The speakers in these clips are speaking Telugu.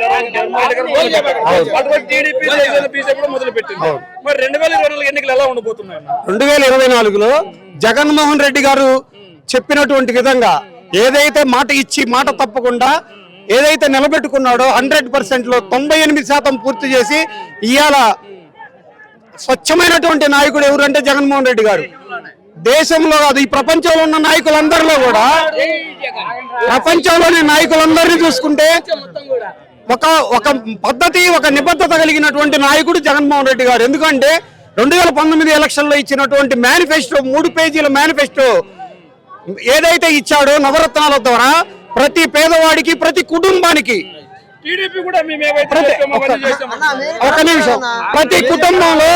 మరి 2024 ఎన్నికలు ఎలా ఉండబోతున్నాయి? 2024లో జగన్మోహన్ రెడ్డి గారు చెప్పినటువంటి విధంగా ఏదైతే మాట ఇచ్చి మాట తప్పకుండా ఏదైతే నిలబెట్టుకున్నాడో 100%లో 98% పూర్తి చేసి ఇవాళ స్వచ్ఛమైనటువంటి నాయకుడు ఎవరంటే జగన్మోహన్ రెడ్డి గారు. దేశంలో కాదు, ఈ ప్రపంచంలో ఉన్న నాయకులందరిలో కూడా, ప్రపంచంలోని నాయకులందరినీ చూసుకుంటే ఒక పద్ధతి, ఒక నిబద్ధత కలిగినటువంటి నాయకుడు జగన్మోహన్ రెడ్డి గారు. ఎందుకంటే 2019 ఎలక్షన్లో ఇచ్చినటువంటి మేనిఫెస్టో, 3 పేజీల మేనిఫెస్టో ఏదైతే ఇచ్చాడో నవరత్నాల ద్వారా ప్రతి పేదవాడికి, ప్రతి కుటుంబానికి, ఒక నిమిషం, ప్రతి కుటుంబంలో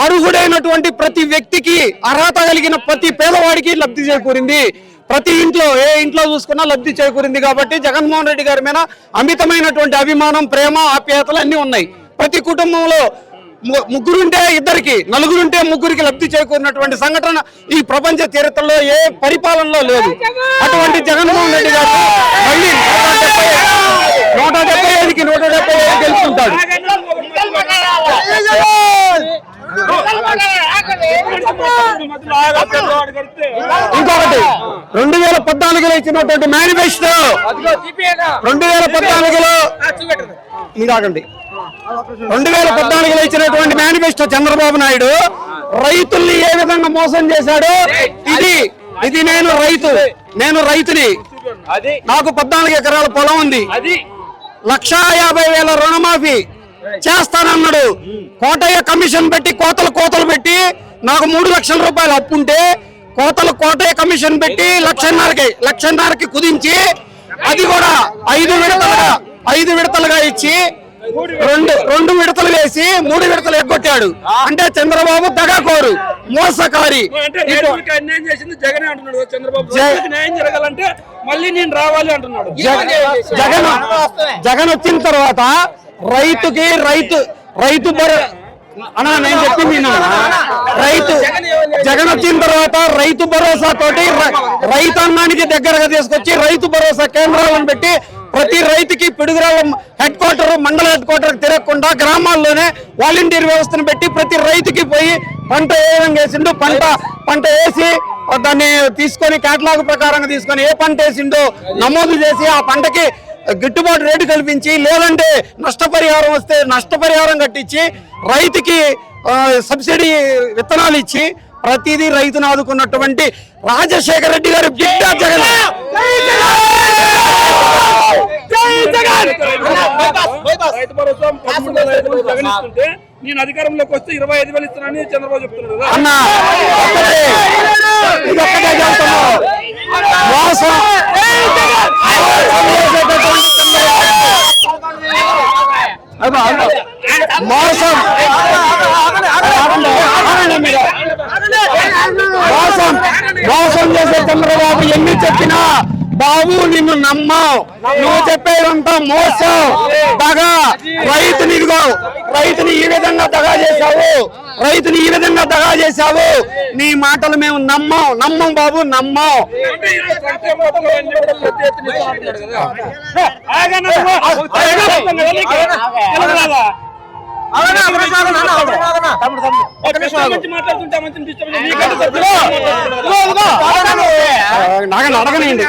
అర్హుడైనటువంటి ప్రతి వ్యక్తికి, అర్హత కలిగిన ప్రతి పేదవాడికి లబ్ధి చేకూరింది. ప్రతి ఇంట్లో, ఏ ఇంట్లో చూసుకున్నా లబ్ధి చేకూరింది. కాబట్టి జగన్మోహన్ రెడ్డి గారి మీద అమితమైనటువంటి అభిమానం, ప్రేమ, ఆప్యాయతలు అన్ని ఉన్నాయి. ప్రతి కుటుంబంలో ముగ్గురుంటే ఇద్దరికి, నలుగురుంటే ముగ్గురికి లబ్ధి చేకూరినటువంటి సంఘటన ఈ ప్రపంచ చరిత్రలో ఏ పరిపాలనలో లేదు. అటువంటి జగన్మోహన్ రెడ్డి గారు మళ్ళీ 175కి 175 గెలుచుకుంటాడు. ఇంకొకటి 2014లో ఇచ్చినటువంటి మేనిఫెస్టో, 2014లో ఇదాకండి 2014లో ఇచ్చినటువంటి మేనిఫెస్టో చంద్రబాబు నాయుడు రైతుల్ని ఏ విధంగా మోసం చేశాడో, ఇది నేను రైతుని, నాకు 14 ఎకరాల పొలం ఉంది, 1,50,000 రుణమాఫీ చేస్తానన్నాడు. కోటయ్య కమిషన్ పెట్టి కోతలు పెట్టి నాకు 3 లక్షల రూపాయలు అప్పుంటే కోటయ్య కమిషన్ పెట్టి 1,50,000కి కుదించి అది కూడా 5 విడతలుగా ఇచ్చి 2 విడతలు వేసి 3 విడతలు ఎగ్గొట్టాడు. అంటే చంద్రబాబు దగాకోరు, మోసకారి. జగన్ వచ్చిన తర్వాత రైతు అన్నా నేను చెప్పింది జగన్ వచ్చిన తర్వాత రైతు భరోసా తోటి రైతాంగానికి దగ్గరగా తీసుకొచ్చి రైతు భరోసా కేంద్రాలను పెట్టి ప్రతి రైతుకి పిడుగురాల హెడ్ క్వార్టర్, మండల హెడ్ క్వార్టర్ తిరగకుండా గ్రామాల్లోనే వాలంటీర్ వ్యవస్థను పెట్టి ప్రతి రైతుకి పోయి పంట ఏ విధంగా వేసిండు, పంట వేసి దాన్ని తీసుకొని కేటలాగ్ ప్రకారంగా తీసుకొని ఏ పంట వేసిండో నమోదు చేసి ఆ పంటకి గిట్టుబాటు రేటు కల్పించి, లేదంటే నష్టపరిహారం వస్తే నష్టపరిహారం కట్టించి రైతుకి సబ్సిడీ విత్తనాలు ఇచ్చి ప్రతిదీ రైతును ఆదుకున్నటువంటి రాజశేఖర రెడ్డి గారు బిడ్డ జగన్. నేను అధికారంలోకి వస్తే 25,000 ఇస్తున్నానని చంద్రబాబు చెప్తున్నాడు అన్న. మోసం చేసే చంద్రబాబు ఎన్ని చెప్పినా బాబు నిన్ను నమ్మవు, నువ్వు చెప్పేదంతా మోసం, దగా. రైతుని ఈ విధంగా దగా చేశావు, నీ మాటలు మేము నమ్మం బాబు, నమ్మం. అడగనండి.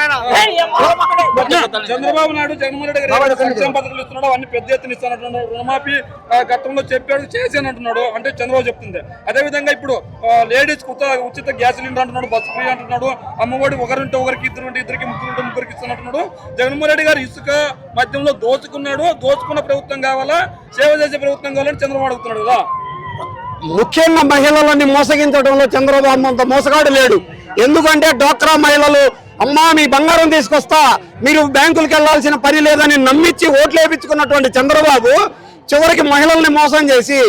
చంద్రబాబు నాయుడు జగన్మోహన్ రెడ్డి గారు సంక్షేమ పథకాలు ఇస్తున్నాడు, అవన్నీ పెద్ద ఎత్తున ఇస్తానంటున్నాడు. రుణమాఫీ గతంలో చెప్పాడు, చేసాను అంటున్నాడు. అంటే చంద్రబాబు చెప్తుంది. అదేవిధంగా ఇప్పుడు లేడీస్ ఉచిత గ్యాస్ సిలిండర్ అంటున్నాడు, బస్సు ఫ్రీ అంటున్నాడు, అమ్మఒడి ఒకరుంటే ఒకరికి, ఇద్దరికి, ముగ్గురికి ఇస్తానంటున్నాడు. జగన్మోహన్ రెడ్డి గారు ఇసుక మధ్యంలో దోచుకున్న ప్రభుత్వం కావాలా, సేవ చేసే ప్రభుత్వం కావాలని చంద్రబాబు అడుగుతున్నాడు కదా. ముఖ్యంగా మహిళలని మోసగించడంలో చంద్రబాబు అంత మోసగాడు లేడు. ఎందుకంటే డ్వాక్రా మహిళలు, అమ్మా మీ బంగారం తీసుకొస్తా, మీరు బ్యాంకులకు వెళ్లాల్సిన పని లేదని నమ్మించి ఓట్లు వేయించుకున్నటువంటి చంద్రబాబు చివరికి మహిళల్ని మోసం చేసి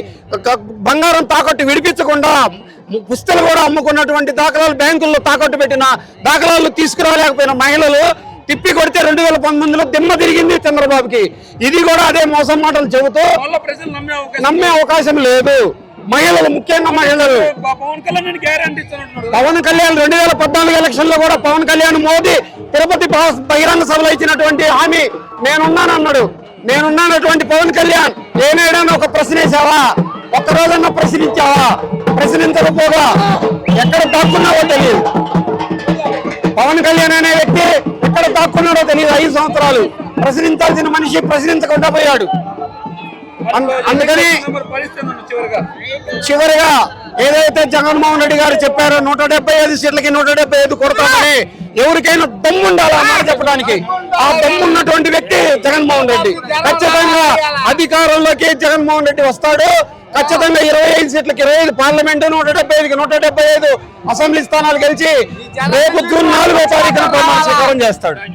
బంగారం తాకట్టు విడిపించకుండా పుస్తలు కూడా అమ్ముకున్నటువంటి దాఖలాలు, బ్యాంకుల్లో తాకట్టు పెట్టిన దాఖలాలు తీసుకురాలేకపోయిన మహిళలు తిప్పి కొడితే 2019లో దిమ్మ తిరిగింది చంద్రబాబుకి. ఇది కూడా అదే మోసం మాటలు చెబుతూ నమ్మే అవకాశం లేదు. మహిళలు, ముఖ్యంగా మహిళలు. పవన్ కళ్యాణ్ 2014 ఎలక్షన్ లో కూడా పవన్ కళ్యాణ్, మోదీ తిరుపతి బహిరంగ సభలో ఇచ్చినటువంటి హామీ నేనున్నానన్నాడు. నేనున్నటువంటి పవన్ కళ్యాణ్ ఏనాడన్నా ఒక ప్రశ్న వేసావా? ఒక్క రోజన్నా ప్రశ్నించావా? ప్రశ్నించకపోగా ఎక్కడ దాక్కున్నావో తెలియదు. పవన్ కళ్యాణ్ అనే వ్యక్తి ఎక్కడ దాక్కున్నాడో తెలియదు. 5 సంవత్సరాలు ప్రశ్నించాల్సిన మనిషి ప్రశ్నించకుండా పోయాడు. అందుకని చివరిగా ఏదైతే జగన్మోహన్ రెడ్డి గారు చెప్పారో 175 సీట్లకి 175 కొడతామని, ఎవరికైనా దమ్ము ఉండాలా మాట చెప్పడానికి? ఆ దమ్ము ఉన్నటువంటి వ్యక్తి జగన్మోహన్ రెడ్డి. ఖచ్చితంగా అధికారంలోకి జగన్మోహన్ రెడ్డి వస్తాడు. ఖచ్చితంగా 25 సీట్లకి 25 పార్లమెంట్, 175కి 175 అసెంబ్లీ స్థానాలు గెలిచి రేపు జూన్ 4వ తారీఖున ప్రమాణ స్వీకారం చేస్తాడు.